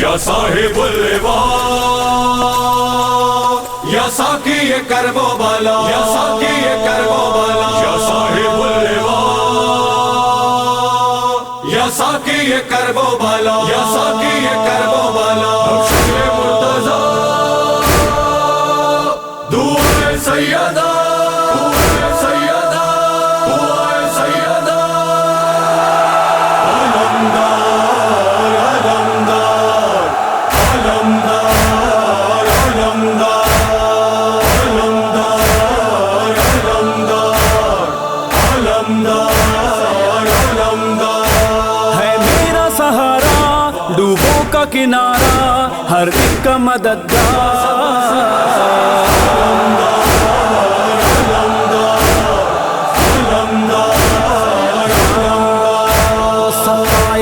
یا صاحب اللواء یا ساقی کرب و بلا یا ساقی کرب و بلا یا صاحب اللواء یا ساقی کرب و بلا یا ساقی کرب و بلا شکر مرتضی دعائے سیدہ ڈوبوں کا کنارہ ہر ایک کا مددگار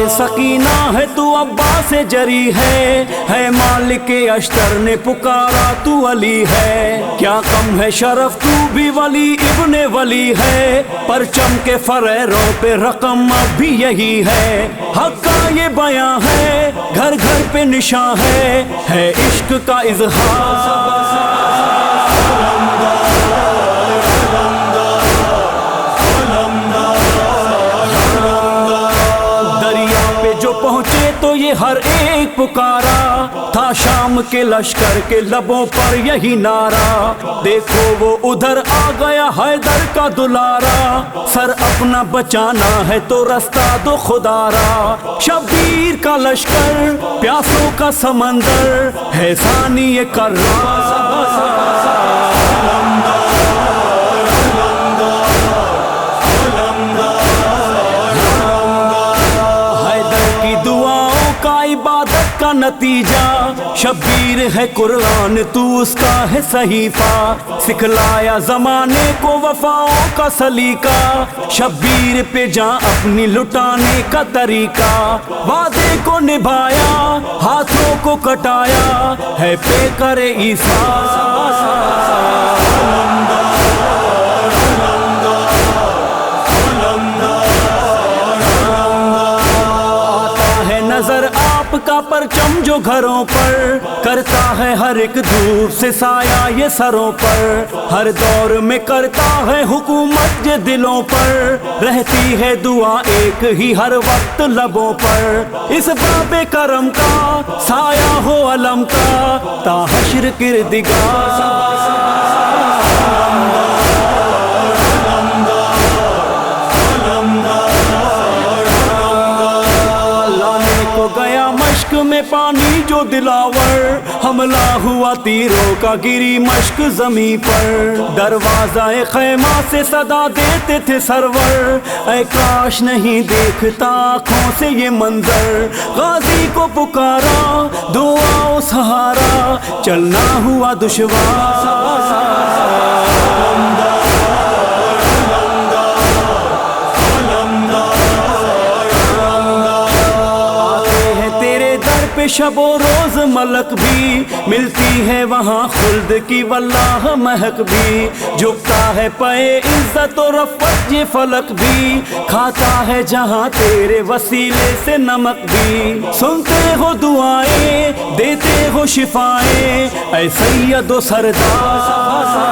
سکینہ ہے تو عباس جری ہے مالک اشتر نے پکارا تو علی ہے کیا کم ہے شرف تو بھی ولی ابن ولی ہے پرچم کے فریروں پہ رقم اب بھی یہی ہے حق کا یہ بیاں ہے گھر گھر پہ نشاں ہے عشق کا اظہار پہنچے تو یہ ہر ایک پکارا تھا شام کے لشکر کے لبوں پر یہی نعرہ دیکھو وہ ادھر آ گیا حیدر کا دلارا سر اپنا بچانا ہے تو رستہ دو خدارا شبیر کا لشکر پیاسوں کا سمندر ہے ثانی کرار کا نتیجہ شبیر ہے قرآن تو اس کا ہے صحیفہ سکھلایا زمانے کو وفاؤں کا سلیقہ شبیر پہ جاں اپنی لٹانے کا طریقہ وعدے کو نبھایا ہاتھوں کو کٹایا ہے پہ کرے ایثار نظر آپ کا پرچم جو گھروں پر کرتا ہے ہر ایک دور سے سایہ یہ سروں پر ہر دور میں کرتا ہے حکومت یہ دلوں پر رہتی ہے دعا ایک ہی ہر وقت لبوں پر اس باب کرم کا سایہ ہو علم کا تا حشر کردگار گیا مشک میں پانی جو دلاور حملہ ہوا تیروں کا گری مشک زمیں پر دروازہ خیمہ سے صدا دیتے تھے سرور اے کاش نہیں دیکھتا آنکھوں سے یہ منظر غازی کو پکارا دعا و سہارا چلنا ہوا دشوار شب و روز ملک بھی ملتی ہے وہاں خلد کی واللہ مہک بھی جھکتا ہے پے عزت و رفعت یہ فلک بھی کھاتا ہے جہاں تیرے وسیلے سے نمک بھی سنتے ہو دعائیں دیتے ہو شفائیں اے سید و سردار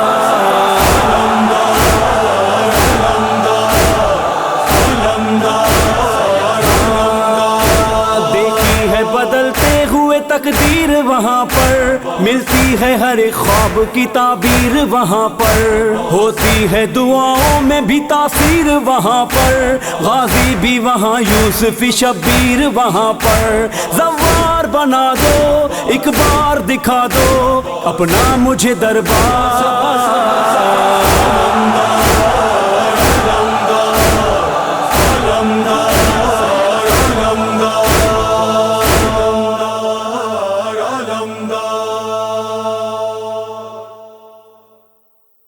تقدیر وہاں پر ملتی ہے ہر ایک خواب کی تعبیر وہاں پر ہوتی ہے دعاؤں میں بھی تاثیر وہاں پر غازی بھی وہاں یوسفی شبیر وہاں پر زوار بنا دو ایک بار دکھا دو اپنا مجھے دربار